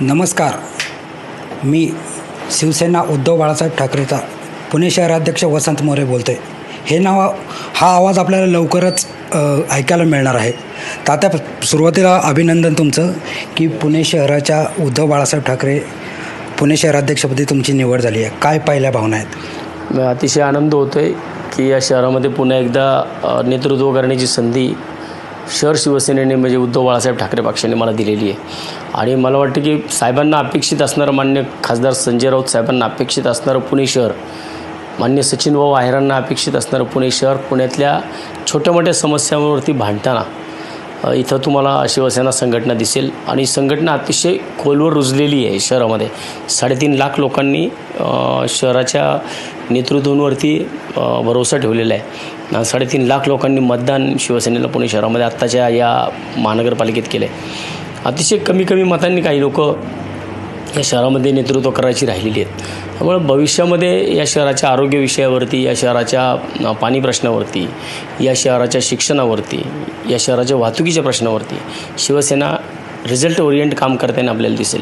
नमस्कार. मी शिवसेना उद्धव बाळासाहेब ठाकरेचा पुणे शहराध्यक्ष वसंत मोरे बोलतो आहे. हा आवाज आपल्याला लवकरच ऐकायला मिळणार आहे. तर आता सुरुवातीला अभिनंदन तुमचं की पुणे शहराच्या उद्धव बाळासाहेब ठाकरे पुणे शहराध्यक्षपदी तुमची निवड झाली आहे. काय पहिल्या भावना आहेत? अतिशय आनंद होतो आहे की या शहरामध्ये पुन्हा एकदा नेतृत्व करण्याची संधी शहर शिवसेनेने म्हणजे उद्धव बाळासाहेब ठाकरे पक्षाने मला दिलेली आहे. आणि मला वाटतं की साहेबांना अपेक्षित असणारं, मान्य खासदार संजय राऊत साहेबांना अपेक्षित असणारं पुणे शहर, मान्य सचिनभाऊ आहेरांना अपेक्षित असणारं पुणे शहर, पुण्यातल्या छोट्या मोठ्या समस्यांवरती भांडताना इथं तुम्हाला शिवसेना संघटना दिसेल. आणि संघटना अतिशय खोलवर रुजलेली आहे शहरामध्ये. 3.5 लाख लोकांनी शहराच्या नेतृत्वावरती भरोसा ठेवलेला आहे. 3.5 लाख लोकांनी मतदान शिवसेनेला पुणे शहरामध्ये आत्ताच्या या महानगरपालिकेत केलं आहे. अतिशय कमी मतांनी काही लोक या शहरामध्ये नेतृत्व करायची राहिलेली आहेत. त्यामुळे भविष्यामध्ये या शहराच्या आरोग्य विषयावरती, या शहराच्या पाणी प्रश्नावरती, या शहराच्या शिक्षणावरती, या शहराच्या वाहतुकीच्या प्रश्नावरती शिवसेना रिझल्ट ओरिएंट काम करताना आपल्याला दिसेल.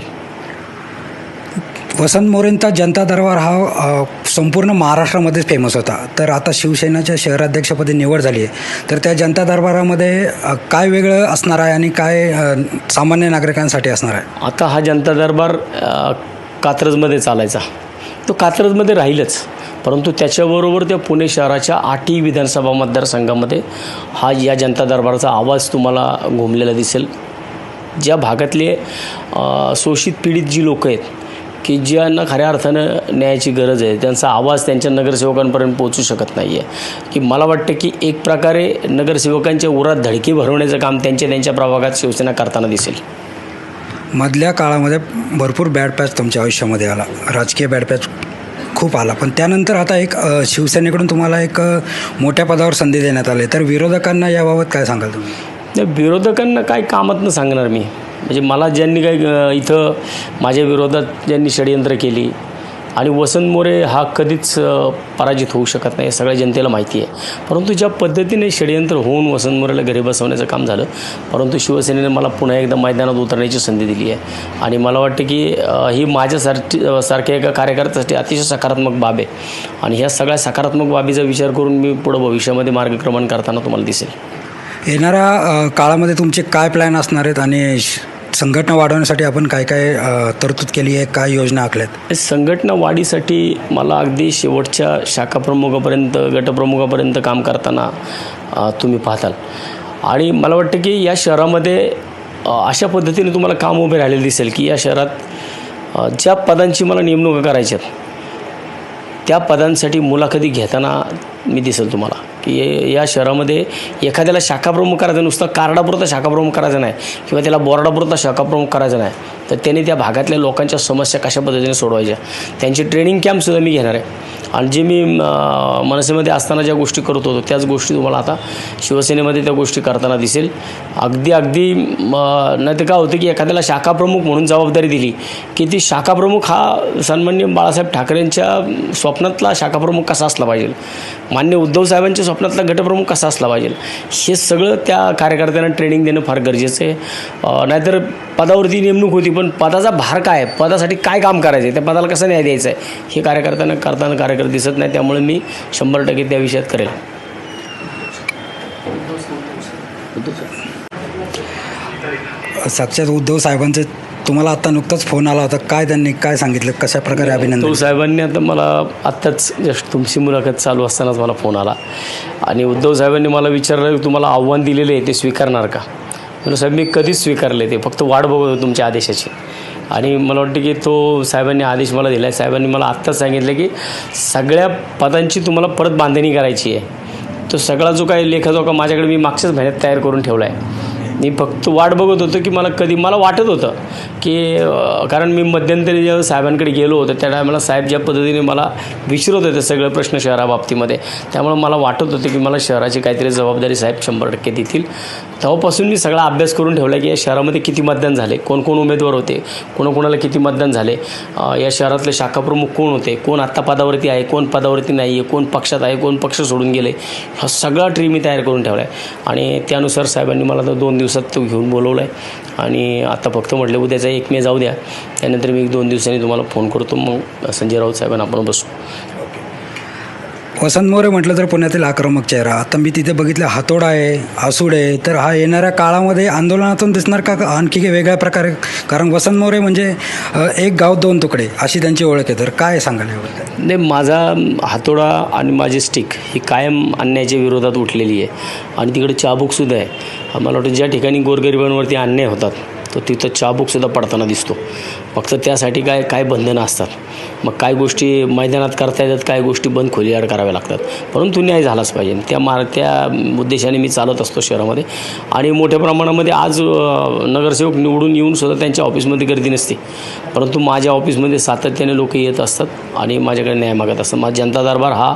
वसंत मोरेंचा जनता दरबार हा संपूर्ण महाराष्ट्रामध्येच फेमस होता. तर आता शिवसेनेच्या शहराध्यक्षपदी निवड झाली आहे. तर त्या जनता दरबारामध्ये काय वेगळं असणार आहे आणि काय सामान्य नागरिकांसाठी असणार आहे? आता हा जनता दरबार कात्रजमध्ये चालायचा, तो कात्रजमध्ये राहीलच, परंतु त्याच्याबरोबर त्या पुणे शहराच्या 8 विधानसभा मतदारसंघामध्ये या जनता दरबाराचा आवाज तुम्हाला घुमलेला दिसेल. ज्या भागातले शोषित पीडित जी लोक आहेत की ज्यांना खऱ्या अर्थानं न्यायाची गरज आहे, त्यांचा आवाज त्यांच्या नगरसेवकांपर्यंत पोहोचू शकत नाही आहे. की मला वाटतं की एक प्रकारे नगरसेवकांच्या उरात धडकी भरवण्याचं काम त्यांच्या प्रभागात शिवसेना करताना दिसेल. मधल्या काळामध्ये भरपूर बॅड पॅच तुमच्या आयुष्यामध्ये आला, राजकीय बॅड पॅच खूप आला, पण त्यानंतर आता एक शिवसेनेकडून तुम्हाला एक मोठ्या पदावर संधी देण्यात आली. तर विरोधकांना याबाबत काय सांगाल तुम्ही? विरोधकांना काय कामातनं सांगणार मी? म्हणजे मला ज्यांनी काही इथं माझ्या विरोधात ज्यांनी षडयंत्र केली, आणि वसंत मोरे हा कधीच पराजित होऊ शकत नाही, सगळ्या जनतेला माहिती आहे. परंतु ज्या पद्धतीने षडयंत्र होऊन वसंत मोरेला घरी बसवण्याचं काम झालं, परंतु शिवसेनेने मला पुन्हा एकदा मैदानात उतरण्याची संधी दिली आहे. आणि मला वाटतं की ही माझ्यासारख्या एका कार्यकर्त्यासाठी अतिशय सकारात्मक बाब आहे. आणि ह्या सगळ्या सकारात्मक बाबीचा विचार करून मी पुढं भविष्यामध्ये मार्गक्रमण करताना तुम्हाला दिसेल. येणाऱ्या काळामध्ये तुमचे काय प्लॅन असणार आहेत आणि संघटना वाढवण्यासाठी आपण काय तरतूद केली आहे, काय योजना आखल्यात? संघटना वाढीसाठी मला अगदी शेवटच्या शाखाप्रमुखापर्यंत, गटप्रमुखापर्यंत काम करताना तुम्ही पाहताल. आणि मला वाटतं की या शहरामध्ये अशा पद्धतीने तुम्हाला काम उभे राहिलेलं दिसेल की या शहरात ज्या पदांची मला नेमणुका करायच्या आहेत त्या पदांसाठी मुलाखती घेताना मी दिसेल तुम्हाला की या शहरामध्ये एखाद्याला शाखाप्रमुख करायचं, नुसतं कार्डापुरता शाखाप्रमुख करायचं नाही किंवा त्याला बोर्डापुरता शाखाप्रमुख करायचं नाही, तर त्याने त्या भागातल्या लोकांच्या समस्या कशा पद्धतीने सोडवायच्या त्यांची ट्रेनिंग कॅम्पसुद्धा मी घेणार आहे. आणि जे मी मनसेमध्ये असताना ज्या गोष्टी करत होतो त्याच गोष्टी तुम्हाला आता शिवसेनेमध्ये त्या गोष्टी करताना दिसेल. अगदी नाही तर काय होतं की एखाद्याला शाखाप्रमुख म्हणून जबाबदारी दिली की ती शाखाप्रमुख हा सन्माननीय बाळासाहेब ठाकरेंच्या स्वप्नातला शाखाप्रमुख कसा असला पाहिजे, मान्य उद्धव साहेबांच्या स्वप्नातला गटप्रमुख कसा असला पाहिजे, हे सगळं त्या कार्यकर्त्यांना ट्रेनिंग देणं फार गरजेचं आहे. नाहीतर पदावरती नेमणूक होती, पण पदाचा भार काय आहे, पदासाठी काय काम करायचं आहे, त्या पदाला कसं न्याय द्यायचं आहे, हे कार्यकर्त्यांना करताना कार्यकर्ते दिसत नाही. त्यामुळे मी 100% त्या विषयात करेल. साक्षात उद्धव साहेबांचे तुम्हाला आता नुकताच फोन आला होता, काय त्यांनी काय सांगितलं, कशा प्रकारे अभिनंदन? उद्धव साहेबांनी आता मला आत्ताच जस्ट तुमची मुलाखत चालू असतानाच मला फोन आला आणि उद्धव साहेबांनी मला विचारलं तुम्हाला आव्हान दिलेलं आहे ते स्वीकारणार का? म्हणून साहेब मी कधीच स्वीकारले, ते फक्त वाट बघत होतो तुमच्या आदेशाची. आणि मला वाटतं की तो साहेबांनी आदेश मला दिला आहे. साहेबांनी मला आत्ताच सांगितलं की सगळ्या पदांची तुम्हाला परत बांधणी करायची आहे. तो सगळा जो काही लेखाजोखा माझ्याकडे मी मागच्याच महिन्यात तयार करून ठेवला आहे. मी फक्त वाट बघत होतो की मला वाटत होतं की कारण मी मध्यंतरी जेव्हा साहेबांकडे गेलो होतो त्या टायमाला साहेब ज्या पद्धतीने मला विचारत होते सगळे प्रश्न शहराबाबतीमध्ये, त्यामुळे मला वाटत होतं की मला शहराची काहीतरी जबाबदारी साहेब 100% देतील. तेव्हापासून मी सगळा अभ्यास करून ठेवला की या शहरामध्ये किती मतदान झाले, कोण उमेदवार होते, कोणाला किती मतदान झाले, या शहरातले शाखाप्रमुख कोण होते, कोण आत्ता पदावरती आहे, कोण पदावरती नाही आहे, कोण पक्षात आहे, कोण पक्ष सोडून गेले, हा सगळा ट्री मी तयार करून ठेवला आहे. आणि त्यानुसार साहेबांनी मला तर 2 दिवसात तो घेऊन बोलवला आहे आणि आता फक्त म्हटलं उद्याचा 1 मे जाऊ द्या, त्यानंतर मी 1-2 दिवसांनी तुम्हाला फोन करतो, मग संजय राऊत साहेबांना आपण बसू. वसंत मोरे म्हटलं तर पुण्यातील आक्रमक चेहरा. आता मी तिथे बघितलं हातोडा आहे, आसूड आहे, तर हा येणाऱ्या काळामध्ये आंदोलनातून दिसणार का आणखी काही वेगळ्या प्रकारे? कारण वसंत मोरे म्हणजे एक गाव 2 तुकडे अशी त्यांची ओळख आहे, तर काय सांगाल याबद्दल? नाही, माझा हातोडा आणि माझी स्टिक ही कायम अन्यायाच्या विरोधात उठलेली आहे आणि तिकडे चाबूकसुद्धा आहे. मला वाटतं ज्या ठिकाणी गोरगरिबांवरती अन्याय होतात तो तिथं चाबूकसुद्धा पडताना दिसतो. फक्त त्यासाठी काय बंधनं असतात, मग काय गोष्टी मैदानात करता येतात, काय गोष्टी बंद खोलीआड कराव्या लागतात, परंतु न्याय झालाच पाहिजे. त्या उद्देशाने मी चालत असतो शहरामध्ये आणि मोठ्या प्रमाणामध्ये आज नगरसेवक निवडून येऊनसुद्धा त्यांच्या ऑफिसमध्ये गर्दी नसते, परंतु माझ्या ऑफिसमध्ये सातत्याने लोक येत असतात आणि माझ्याकडे न्याय मागत असतात. माझा जनता दरबार हा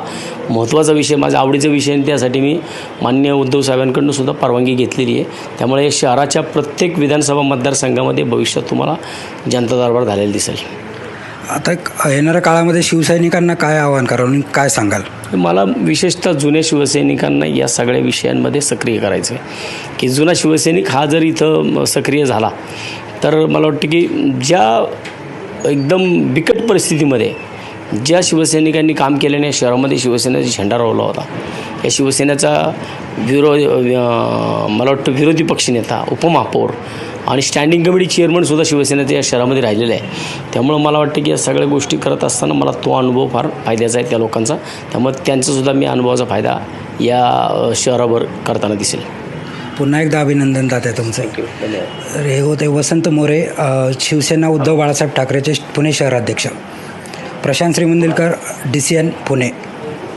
महत्त्वाचा विषय, माझा आवडीचा विषय आणि त्यासाठी मी माननीय उद्धव साहेबांकडून सुद्धा परवानगी घेतलेली आहे. त्यामुळे शहराच्या प्रत्येक विधानसभा मतदारसंघामध्ये भविष्यात तुम्हाला जनता दरबार झालेला दिसेल. आता येणाऱ्या काळामध्ये शिवसैनिकांना काय आवाहन करावं आणि काय सांगाल? मला विशेषतः जुन्या शिवसैनिकांना या सगळ्या विषयांमध्ये सक्रिय करायचं आहे की जुना शिवसैनिक हा जर इथं सक्रिय झाला तर मला वाटतं की ज्या एकदम बिकट परिस्थितीमध्ये ज्या शिवसैनिकांनी काम केल्याने शहरामध्ये शिवसेनेचा झेंडा रोवला होता, या शिवसेनेचा मला वाटतं विरोधी पक्षनेता, उपमहापौर आणि स्टँडिंग कमिटी चेअरमनसुद्धा शिवसेनेच्या या शहरामध्ये राहिलेलं आहे. त्यामुळं मला वाटतं की या सगळ्या गोष्टी करत असताना मला तो अनुभव फार फायद्याचा आहे त्या लोकांचा. त्यामुळे त्यांचासुद्धा मी अनुभवाचा फायदा या शहरावर करताना दिसेल. पुन्हा एकदा अभिनंदन दादा तुमचं. धन्यवाद. तर हे होते वसंत मोरे, शिवसेना उद्धव बाळासाहेब ठाकरेचे पुणे शहराध्यक्ष. प्रशांत श्रीमंदिलकर, DCN पुणे.